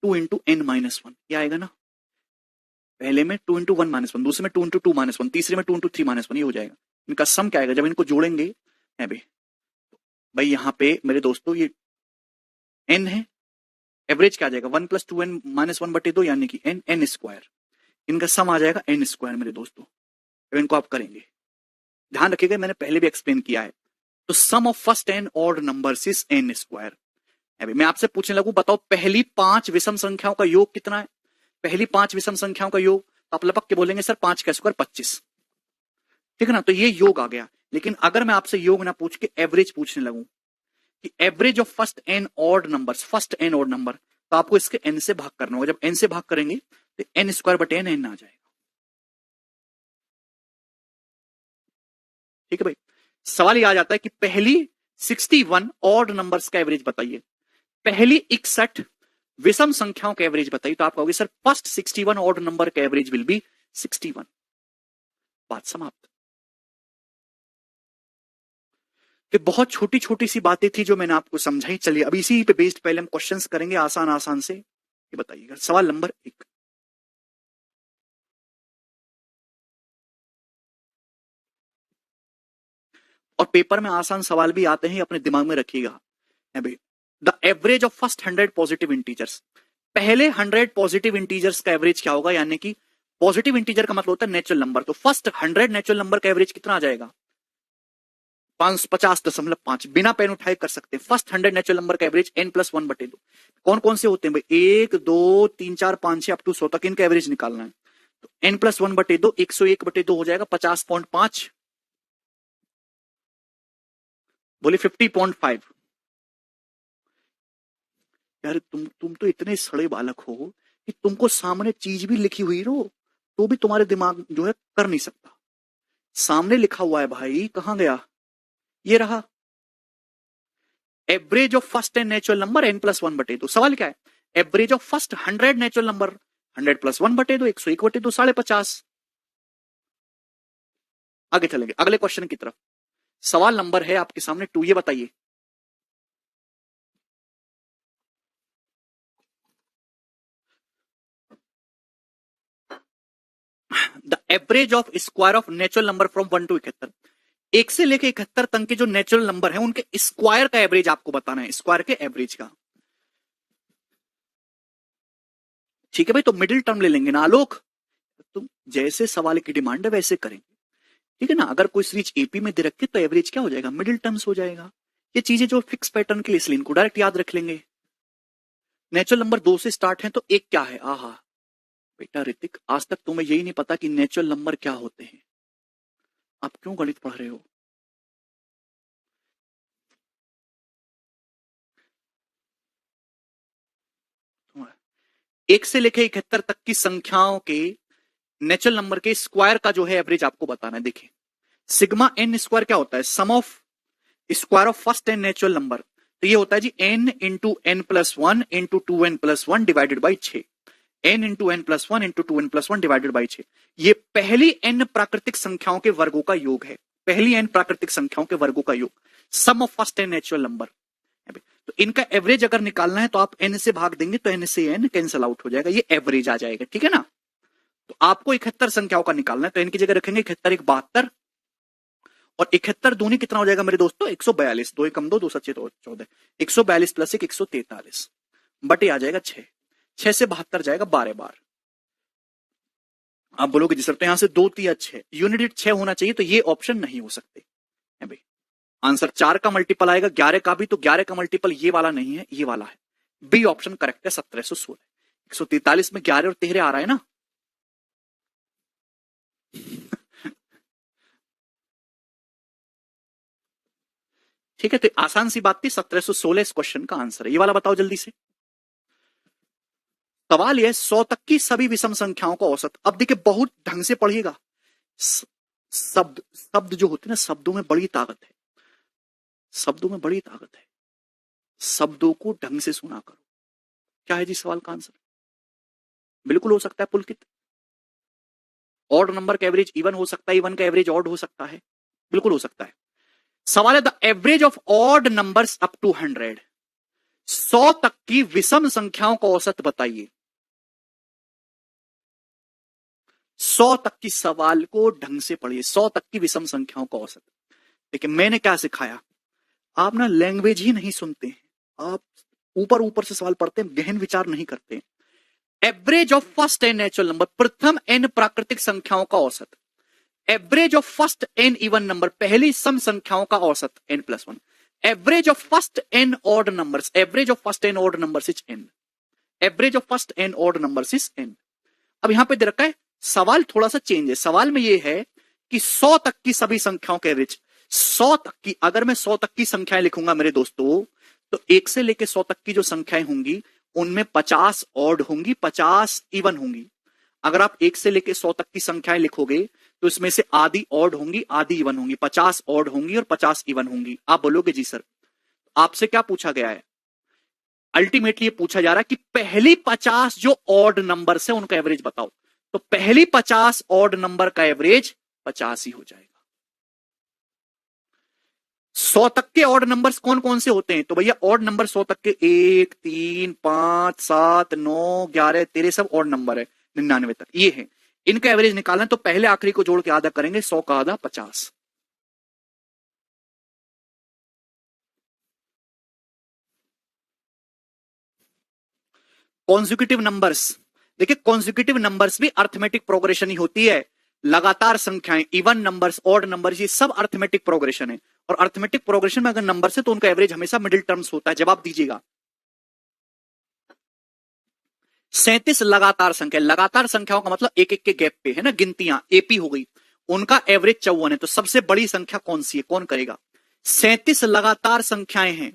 2 into N minus one, ये आएगा ना। पहले में 2 इंटू वन माइनस वन, दूसरे में 2 इंटू टू माइनस वन, तीसरे में 2 इंटू थ्री माइनस वन, ये हो जाएगा। इनका सम क्या आएगा जब इनको जोड़ेंगे है भाई यहाँ पे मेरे दोस्तों ये एन है, एवरेज क्या आ जाएगा 1 प्लस 2n माइनस वन बटे दो, यानी कि एन, एन स्क्वायर। इनका सम आ जाएगा एन स्क्वायर मेरे दोस्तों। तो इनको आप करेंगे, ध्यान रखिएगा मैंने पहले भी एक्सप्लेन किया है। तो sum of first n odd numbers is n square. मैं आपसे पूछने लगूं बताओ पहली 5 विषम संख्याओं का योग कितना है? पहली 5 विषम संख्याओं का योग, आप लपक के बोलेंगे सर 5 का स्क्वायर 25, ठीक है ना, तो ये योग आ गया। लेकिन अगर मैं आपसे योग ना पूछ के एवरेज पूछने लगूं कि average of first n odd numbers, first n odd number, तो आपको इसके एन से भाग करना होगा। जब एन से भाग करेंगे तो एन स्क्वायर बटे एन आ जाएगा, ठीक है भाई। सवाल ये आ जाता है कि पहली 61 ऑड नंबर्स का एवरेज बताइए, पहली 61 विषम संख्याओं का एवरेज बताइए, तो आप कहोगे सर फर्स्ट 61 ऑड नंबर का एवरेज विल बी 61। बात समाप्त। कि बहुत छोटी छोटी सी बातें थी जो मैंने आपको समझाई। चलिए अब इसी पे बेस्ड पहले हम क्वेश्चंस करेंगे आसान आसान से। ये बताइएगा सवाल नंबर 1, और पेपर में आसान सवाल भी आते हैं, अपने दिमाग में रखिएगा। The average of first 100 positive integers, पहले 100 पॉजिटिव इंटीजर्स का एवरेज क्या होगा, यानी कि पॉजिटिव इंटीजर का मतलब होता है नेचुरल नंबर। तो फर्स्ट 100 नेचुरल नंबर का एवरेज कितना आ जाएगा 50.5, बिना पेन उठाए कर सकते हैं। फर्स्ट 100 नेचुरल नंबर का एवरेज n प्लस वन बटे दो। कौन कौन से होते हैं भाई, 1 2 3 4 5 6 अप टू 100 तक इनका एवरेज निकालना है। तो n प्लस वन बटे दो 101 बटे दो हो जाएगा 50.5, बोले 50.5। यार तुम तो इतने सड़े बालक हो कि तुमको सामने चीज भी लिखी हुई हो तो भी तुम्हारे दिमाग जो है कर नहीं सकता। सामने लिखा हुआ है भाई, कहां गया, ये रहा, average of first n natural number n plus one बटे दो। सवाल क्या है, average of first 100 natural number 100 plus one बटे दो, 101 बटे दो 50.5। आगे चलेंगे अगले क्वेश्चन की तरफ। सवाल नंबर है आपके सामने 2, ये बताइए the average of square of natural number from 1 to 71, 1 से लेके 71 तक के जो नेचुरल नंबर है उनके स्क्वायर का एवरेज आपको बताना है, स्क्वायर के एवरेज का। ठीक है भाई, तो मिडिल टर्म ले लेंगे ना आलोक, तुम जैसे सवाल की डिमांड है वैसे करेंगे, ठीक है ना। अगर कोई सीरीज एपी में दे रखी तो एवरेज क्या हो जाएगा, मिडिल टर्म्स हो जाएगा। ये चीजें जो फिक्स पैटर्न के लिए, इसलिए इनको डायरेक्ट याद रख लेंगे। नेचुरल नंबर 2 से स्टार्ट है तो एक क्या है, आहा बेटा ऋतिक आज तक तुम्हें यही नहीं पता कि नेचुरल नंबर क्या होते हैं, आप क्यों गणित पढ़ रहे हो। एक से लेके 71 तक की संख्याओं के नेचुरल नंबर के स्क्वायर का जो है एवरेज आपको बताना है। देखिए सिग्मा एन स्क्वायर क्या होता है, sum of square of first n natural number, तो ये होता है जी n into n plus one into two n plus one divided by 6, n into n plus one into two n plus one divided by 6। ये पहली N प्राकृतिक संख्याओं के वर्गों का योग है, पहली एन प्राकृतिक संख्याओं के वर्गों का योग, sum of first n natural number. तो इनका एवरेज अगर निकालना है तो आप एन से भाग देंगे तो एन से एन कैंसिल आउट हो जाएगा, ये एवरेज आ जाएगा, ठीक है ना। तो आपको 71 संख्याओं का निकालना है तो इनकी जगह रखेंगे 71 1 72, और 71 दूनी कितना हो जाएगा मेरे दोस्तों 142, 2 कम 2 2 7 14, 142 प्लस 1 143 बटे आ जाएगा 6, 6 से 72 जाएगा 12 बार। आप बोलोगे जिस तो यहां से 2 3 6 यूनिट 6 होना चाहिए, तो ये ऑप्शन नहीं हो सकते है भाई। आंसर 4 का मल्टीपल आएगा 11 का भी, तो 11 का मल्टीपल ये वाला नहीं है, ये वाला है, बी ऑप्शन करेक्ट है 1716। 143 में 11 और 13 आ रहा है ना ठीक है, तो आसान सी बात थी, 1716 इस क्वेश्चन का आंसर है। ये वाला बताओ जल्दी से। सवाल यह 100 तक की सभी विषम संख्याओं का औसत। अब देखिए बहुत ढंग से पढ़िएगा, शब्द शब्द जो होते हैं ना, शब्दों में बड़ी ताकत है, शब्दों में बड़ी ताकत है, शब्दों को ढंग से सुना करो। क्या है जी सवाल का आंसर, बिल्कुल हो सकता है पुलकित, ऑड नंबर का एवरेज इवन हो सकता है, इवन का एवरेज ऑड हो सकता है, बिल्कुल हो सकता है। सवाल है the average of odd numbers up to 100, 100 तक की विषम संख्याओं का औसत बताइए। 100 तक की सवाल को ढंग से पढ़िए, 100 तक की विषम संख्याओं का औसत। देखिए मैंने क्या सिखाया, आप ना लैंग्वेज ही नहीं सुनते हैं, आप ऊपर ऊपर से सवाल पढ़ते हैं, गहन विचार नहीं करते हैं। Average of first n natural number, प्रथम एन प्राकृतिक संख्याओं का औसत। Average of first n even number, पहली सम संख्याओं का औसत n+1। Average of first n odd numbers, average of first n odd numbers is n। Average of first n odd numbers is n। अब यहां पे दे रखा है, सवाल थोड़ा सा चेंज है। सवाल में यह है कि 100 तक की सभी संख्याओं के एवरेज। 100 तक की, अगर मैं 100 तक की संख्याएं लिखूंगा मेरे दोस्तों, तो 1 से लेकर 100 तक की जो संख्याएं होंगी उनमें 50 ऑड होंगी, 50 इवन होंगी। अगर आप 1 से लेकर 100 तक की संख्याएं लिखोगे तो इसमें से आधी ऑड होंगी, आधी इवन होंगी, 50 ऑड होंगी और 50 इवन होंगी। आप बोलोगे जी सर, आपसे क्या पूछा गया है? अल्टीमेटली ये पूछा जा रहा है कि पहली 50 जो ऑड नंबर है उनका एवरेज बताओ। तो पहली 50 ऑड नंबर का एवरेज 50 ही हो जाएगा। 100 तक के ऑड नंबर्स कौन कौन से होते हैं? तो भैया ऑड नंबर 100 तक के 1, 3, 5, 7, 9, 11, 13 सब ऑड नंबर है 99 तक, ये है। इनका एवरेज निकालना तो पहले आखिरी को जोड़ के आधा करेंगे, 100 का आधा 50। कॉन्जिक्यूटिव नंबर्स, देखिए कॉन्जिक्यूटिव नंबर्स भी अर्थमेटिक प्रोग्रेशन ही होती है। लगातार संख्याएं, इवन नंबर्स, ऑड नंबर्स, ये सब अर्थमेटिक प्रोग्रेशन है। और अर्थमेटिक प्रोग्रेशन में अगर नंबर है तो उनका एवरेज हमेशा मिडिल टर्म्स होता है। जवाब दीजिएगा। 37 लगातार संख्या, लगातार संख्याओं का मतलब एक एक के गैप पे है ना, गिनतियां एपी हो गई, उनका एवरेज 54 है। तो सबसे बड़ी संख्या कौन सी है, कौन करेगा? 37 लगातार संख्याएं हैं,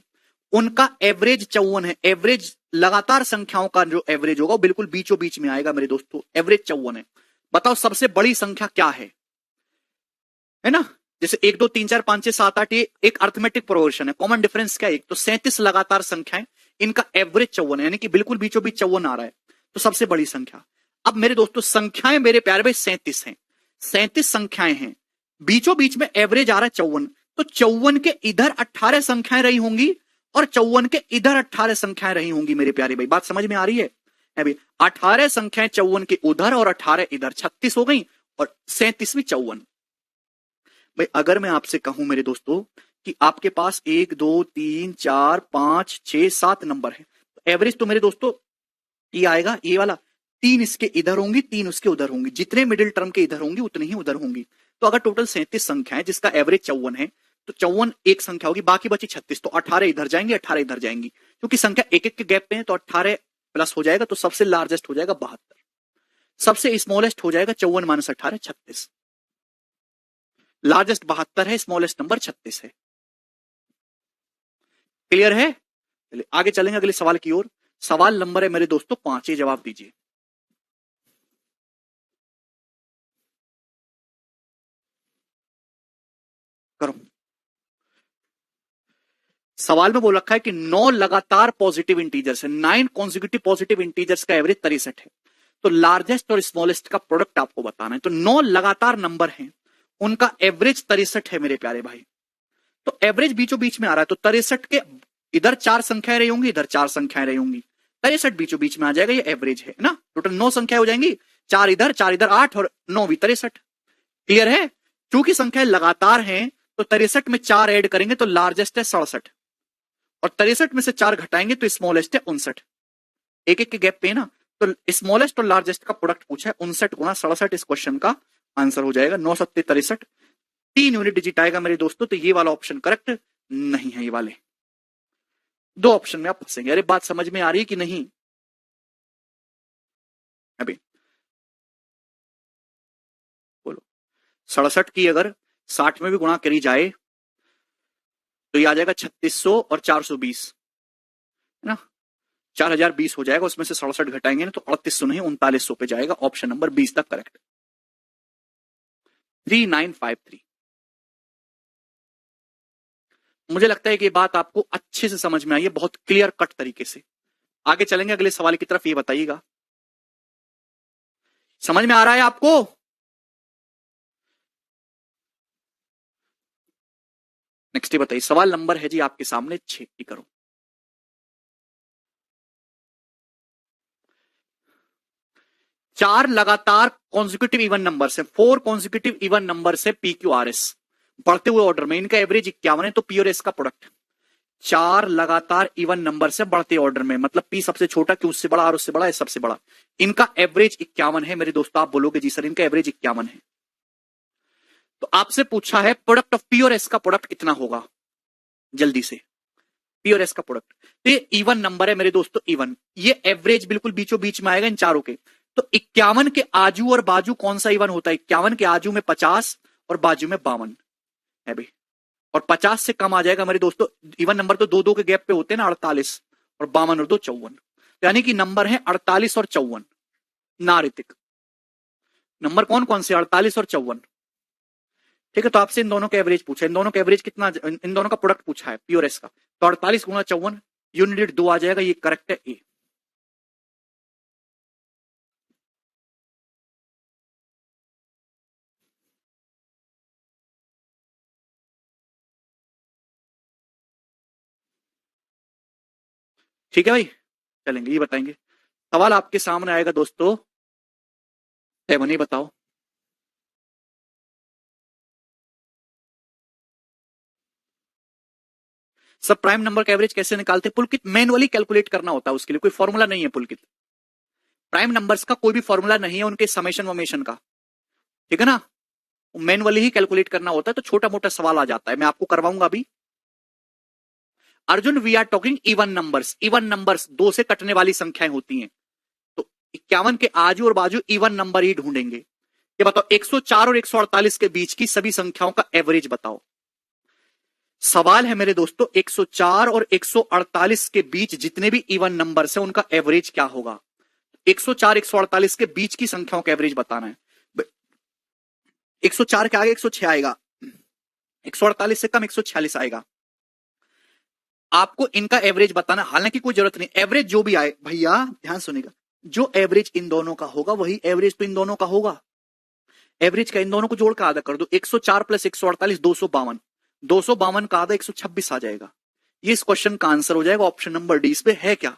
उनका एवरेज 54 है। एवरेज लगातार संख्याओं का जो एवरेज होगा वो बिल्कुल बीचों बीच में आएगा मेरे दोस्तों, एवरेज 54 है। बताओ सबसे बड़ी संख्या क्या है ना? जैसे 1 2 3 4 5 6 7 8, ये एक अर्थमेटिक प्रोग्रेशन है। कॉमन डिफरेंस क्या है? एक तो 37 लगातार संख्याएं, इनका एवरेज 54 है, यानी कि बिल्कुल बीचों बीच 54 आ रहा है, तो सबसे बड़ी संख्या। अब मेरे दोस्तों संख्याएं मेरे प्यारे भाई 37 हैं, 37 संख्याएं हैं, बीचों बीच में एवरेज आ रहा है 54। तो 54 के इधर 18 संख्याएं रही होंगी और 54 के इधर 18 संख्याएं रही होंगी मेरे प्यारे भाई। बात समझ में आ रही है? अभी 18 संख्याएं 54 के उधर और 18 इधर, 36 हो गई, और 37वीं 54। भाई अगर मैं आपसे कहूं मेरे दोस्तों कि आपके पास 1 2 3 4 5 6 7 नंबर है, तो एवरेज तो मेरे दोस्तों ये आएगा, ये वाला। 3 इसके इधर होंगी, 3 उसके उधर होंगी, जितने मिडिल टर्म के इधर होंगी उतनी ही उधर होंगी। तो अगर टोटल 37 संख्या है जिसका एवरेज 54 है, तो 54 एक संख्या होगी, बाकी बची 36, तो 18 इधर जाएंगी, 18 इधर जाएंगी, क्योंकि संख्या एक एक के गैप पे है, तो 18 प्लस हो जाएगा, तो सबसे लार्जेस्ट हो जाएगा 72, सबसे स्मॉलेस्ट हो जाएगा 54 - 18 36। लार्जेस्ट 72 है, स्मॉलेस्ट नंबर 36 है। क्लियर है? चलिए आगे चलेंगे अगले सवाल की ओर। सवाल नंबर है मेरे दोस्तों 5, ये जवाब दीजिए। करो। सवाल में बोल रखा है कि 9 लगातार पॉजिटिव इंटीजर्स है, 9 कॉन्जिक्यूटिव पॉजिटिव इंटीजर्स का एवरेज 63 है। तो लार्जेस्ट और स्मॉलेस्ट का प्रोडक्ट आपको बताना है। तो 9 लगातार नंबर हैं, उनका एवरेज 63 है मेरे प्यारे भाई। तो एवरेज बीचों बीच में आ रहा है, तो 63 के इधर 4 संख्याएं रही होंगी, इधर 4 संख्याएं रही होंगी, 63 बीचों बीच में आ जाएगा, ये एवरेज है ना। टोटल 9 संख्याएं हो जाएंगी, 4 इधर 8 और 9 भी 63। क्लियर है? चूंकि संख्याएं लगातार हैं तो 63 में 4 ऐड करेंगे तो लार्जेस्ट है 67, और 63 में से 4 घटाएंगे तो स्मॉलेस्ट है 59। एक एक के गैप पे है ना, तो स्मॉलेस्ट और लार्जेस्ट का प्रोडक्ट पूछा है, 59 गुना 67 इस क्वेश्चन का आंसर हो जाएगा। 9 सत्ते 63, 3 यूनिट डिजिट आएगा मेरे दोस्तों। तो ये वाला ऑप्शन करेक्ट नहीं है, ये वाले 2 ऑप्शन में आप फंसेंगे। अरे बात समझ में आ रही है कि नहीं? अभी बोलो। 67 की अगर 60 में भी गुणा करी जाए तो ये आ जाएगा 3600 और 420, है ना, 4020 हो जाएगा। उसमें से 67 घटाएंगे ना तो 3800 नहीं 3900 पे जाएगा। ऑप्शन नंबर 20 तक करेक्ट। 3953। मुझे लगता है कि ये बात आपको अच्छे से समझ में आई है, बहुत क्लियर कट तरीके से। आगे चलेंगे अगले सवाल की तरफ, ये बताइएगा समझ में आ रहा है आपको? नेक्स्ट बताइए। सवाल नंबर है जी आपके सामने 6 की करो। 4 लगातार कॉन्जिक्यूटिव इवन नंबर से, 4 कॉन्जिक्यूटिव इवन नंबर से पी क्यू आर एस बढ़ते हुए ऑर्डर में, इनका एवरेज 51 है, तो पी और एस का प्रोडक्ट 4 लगातार इवन नंबर से बढ़ते ऑर्डर में, मतलब पी सबसे छोटा, क्यू उससे बड़ा, आर उससे बड़ा, एस सबसे बड़ा, इनका एवरेज 51 है मेरे दोस्तों। आप बोलोगे जी सर इनका एवरेज 51 है, तो आपसे पूछा है प्रोडक्ट ऑफ पी और एस का प्रोडक्ट कितना होगा, जल्दी से पी और एस का प्रोडक्ट। तो ये इवन नंबर है मेरे दोस्तों, इवन, ये एवरेज बिल्कुल बीचों बीच में आएगा इन चारों के। तो 51 के आजू और बाजू कौन सा इवन होता है, 51 के आजू में 50 और बाजू में 52 है भाई, और 50 से कम आ जाएगा मेरे दोस्तों। इवन नंबर तो 2-2 के गैप पे होते हैं ना, 48 और 52 और 2 54, यानी कि नंबर है 48 और 54 ना ऋतिक, नंबर कौन कौन से, 48 और 54, ठीक है। तो आपसे इन दोनों का एवरेज पूछा, इन दोनों का एवरेज कितना, इन दोनों का प्रोडक्ट पूछा है पी और एस का, तो 48 गुणा 54 यूनिट 2 आ जाएगा, ये करेक्ट है ए। ठीक है भाई, चलेंगे, ये बताएंगे। सवाल आपके सामने आएगा दोस्तों, नहीं बताओ, सब प्राइम नंबर का एवरेज कैसे निकालते हैं पुलकित, मैनुअली कैलकुलेट करना होता है, उसके लिए कोई फॉर्मूला नहीं है पुलकित, प्राइम नंबर्स का कोई भी फॉर्मूला नहीं है, उनके समेशन वमेशन का, ठीक है ना, मैनुअली ही कैलकुलेट करना होता है। तो छोटा मोटा सवाल आ जाता है, मैं आपको करवाऊंगा अभी। Arjun we are talking even numbers, even numbers 2 से कटने वाली संख्याएं होती हैं, तो 51 के आजू और बाजू इवन नंबर ही ढूंढेंगे। ये बताओ 104 और 148 के बीच की सभी संख्याओं का एवरेज बताओ। सवाल है मेरे दोस्तों, 104 और 148 के बीच जितने भी इवन नंबर है उनका एवरेज क्या होगा। 104 148 के बीच की संख्याओं का एवरेज बताना है। 104 के आगे 106 आएगा, 148 से कम 146 आएगा, आपको इनका एवरेज बताना। हालांकि कोई जरूरत नहीं, एवरेज जो भी आए भैया ध्यान सुनिएगा, जो एवरेज इन दोनों का होगा वही एवरेज तो इन दोनों का होगा। एवरेज का इन दोनों को जोड़ कर आधा कर दो, 104 प्लस 148 252, 252 का आधा 126 आ जाएगा। ये इस क्वेश्चन का आंसर हो जाएगा ऑप्शन नंबर डी। इस पे है क्या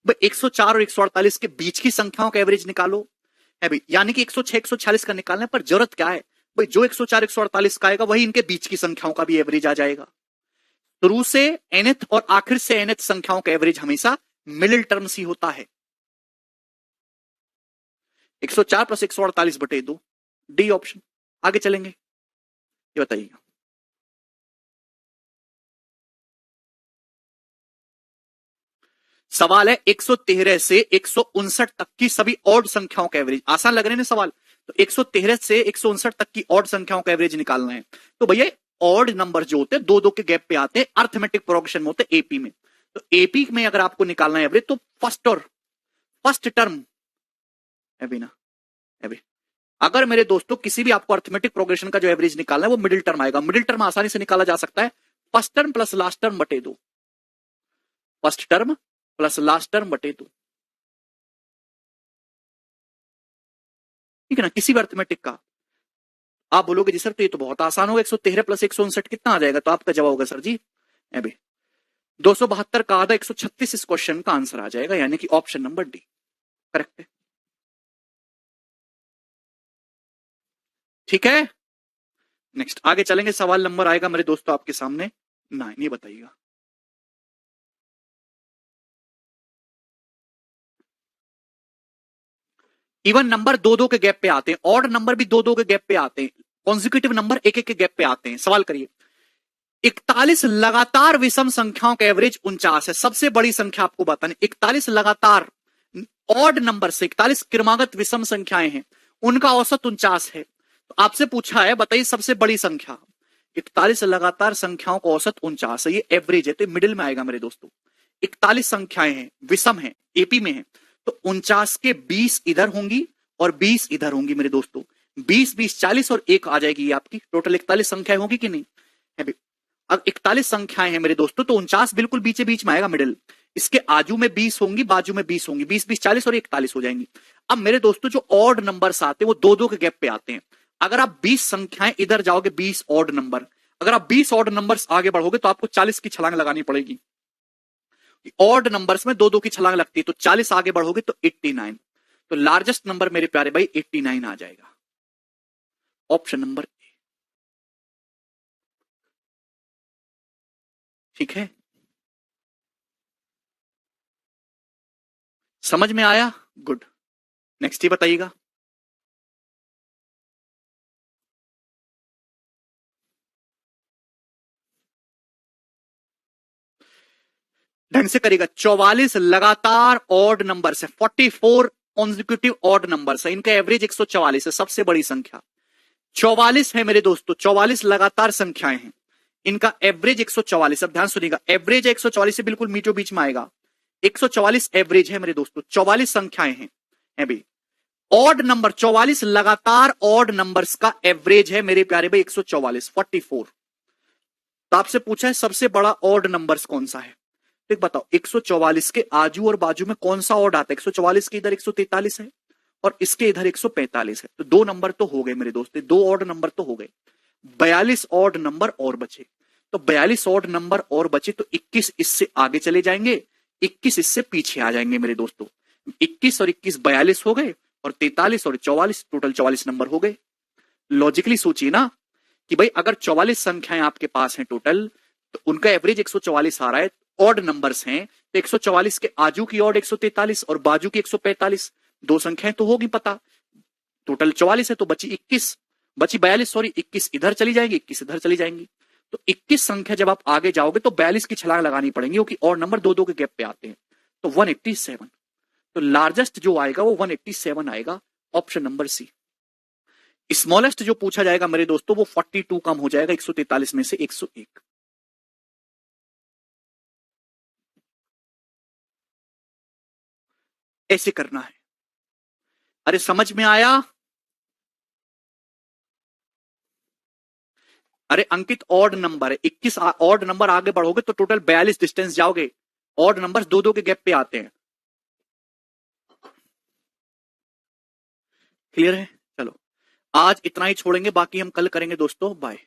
भाई, 104 और 148 के बीच की संख्याओं का एवरेज निकालो है भाई, यानी कि 106 146 का निकालने पर जरूरत क्या है भाई, जो 104 148 का आएगा वही इनके बीच की संख्याओं का भी एवरेज आ जाएगा। शुरू से nth और आखिर से nth संख्याओं का एवरेज हमेशा मिडिल टर्म्स ही होता है। 104 प्लस 148 बटे 2, डी ऑप्शन। आगे चलेंगे, ये बताइएगा। सवाल है 113 से 159 तक की सभी ऑड संख्याओं का एवरेज। आसान लग रहे हैं ना सवाल, तो 113 से 159 तक की ऑड संख्याओं का एवरेज निकालना है। तो भैया ऑड नंबर जो होते हैं 2-2 के गैप पे आते हैं, अर्थमेटिक प्रोग्रेशन में होते हैं एपी में। तो एपी में अगर आपको निकालना है एवरेज, तो फर्स्ट टर्म है भी ना, है भी। अगर मेरे दोस्तों किसी भी आपको अर्थमेटिक प्रोग्रेशन का जो एवरेज निकालना है वो मिडिल टर्म आएगा। मिडिल टर्म आसानी से निकाला जा सकता है, first term plus last term बटे 2, first term plus last term बटे 2, ठीक है ना, किसी भी अर्थमेटिक का। आप बोलोगे जी सर तो ये तो बहुत आसान होगा, 113 प्लस 159 कितना आ जाएगा, तो आपका जवाब होगा सर जी 272 का आधा 136 इस क्वेश्चन का आंसर आ जाएगा, यानी कि ऑप्शन नंबर डी करेक्ट है। ठीक है, नेक्स्ट आगे चलेंगे। सवाल नंबर आएगा मेरे दोस्तों आपके सामने 9, ये बताइएगा। इवन नंबर 2-2 के गैप पे आते हैं, ऑड नंबर भी 2-2 के गैप पे आते हैं, कॉन्जिक्यूटिव नंबर 1-1 के गैप पे आते हैं। सवाल करिए, 41 लगातार विषम संख्याओं का एवरेज 49 है। सबसे बड़ी संख्या आपको बतानी, 41 लगातार ऑड नंबर से 41 क्रमागत विषम संख्याएं हैं, उनका औसत 49 है। तो आपसे पूछा है बताइए सबसे बड़ी संख्या, 41 लगातार संख्याओं का औसत 49 है, ये एवरेज है, तो मिडिल में आएगा मेरे दोस्तों। 41 संख्याएं हैं, विषम है, एपी में है, तो 49 के 20 इधर होंगी और 20 इधर होंगी मेरे दोस्तों। 20 40 और 1 आ जाएगी, ये आपकी टोटल 41 संख्याएं होगी कि नहीं है भी। अब 41 संख्याएं हैं मेरे दोस्तों, तो 49 बिल्कुल बीचे बीच में आएगा मिडिल, इसके आजू में 20 होंगी, बाजू में 20 होंगी, 20 40 और 41 हो जाएंगी। अब मेरे दोस्तों जो ऑड नंबर्स आते हैं वो 2-2 के गैप पे आते हैं। अगर आप 20 संख्याएं इधर जाओगे, 20 ऑड नंबर, अगर आप 20 ऑड नंबर्स आगे बढ़ोगे तो आपको 40 की छलांग लगानी पड़ेगी। ऑड नंबर्स में 2-2 की छलांग लगती है, तो 40 आगे बढ़ोगे तो 89, तो लार्जेस्ट नंबर मेरे प्यारे भाई 89 आ जाएगा, ऑप्शन नंबर ए। ठीक है, समझ में आया? गुड। नेक्स्ट ही बताइएगा। ढंग से करिएगा। 44 लगातार ऑड नंबर्स है, 44 कॉन्जिक्यूटिव ऑड नंबर्स है, इनका एवरेज 144 है, सबसे बड़ी संख्या 44 है मेरे दोस्तों, 44 लगातार संख्याएं हैं, इनका एवरेज 144। अब ध्यान सुनिएगा, एवरेज 144 से बिल्कुल मीटो बीच में आएगा, 144 एवरेज है मेरे दोस्तों, 44 संख्याएं हैं भाई। ऑड नंबर 44 लगातार ऑड नंबर्स का एवरेज है मेरे प्यारे भाई 144, 44। तो आपसे पूछा है सबसे बड़ा ऑड नंबर्स कौन सा है, तो बताओ 144 के आजू और बाजू में कौन सा ऑड आता है? 144 के इधर 143 है और इसके इधर 145 है, तो दो नंबर तो हो गए मेरे दोस्त, दो ऑड नंबर तो हो गए, 42 ऑड नंबर और बचे। तो 42 ऑड नंबर और बचे तो 21 इससे आगे चले जाएंगे, 21 इससे पीछे आ जाएंगे मेरे दोस्तों। 21 और 21 42 हो गए और 43 और 44 टोटल 44 नंबर हो गए। लॉजिकली सोचिए ना कि भाई अगर 44 संख्याएं आपके पास हैं टोटल, तो उनका एवरेज 144 आ रहा है, ऑड नंबर्स हैं, तो 144 के आजू की ऑड 143 और बाजू की 145, दो संख्याएं तो होगी पता, टोटल 44 है तो बची 21, बची 42 सॉरी, 21 इधर चली जाएंगी 21 इधर चली जाएंगी, तो 21 संख्या जब आप आगे जाओगे तो 42 की छलांग लगानी पड़ेगी क्योंकि और नंबर दो दो के गैप पे आते हैं, तो 187। तो लार्जेस्ट जो आएगा वो 187 आएगा, ऑप्शन नंबर सी। स्मॉलेस्ट जो पूछा जाएगा मेरे दोस्तों वो 42 कम हो जाएगा 143 में से 101। ऐसे करना है। अरे समझ में आया? अरे अंकित ऑड नंबर है, 21 ऑड नंबर आगे बढ़ोगे तो टोटल 42 डिस्टेंस जाओगे, ऑड नंबर दो दो के गैप पे आते हैं। क्लियर है? चलो आज इतना ही छोड़ेंगे, बाकी हम कल करेंगे दोस्तों, बाय।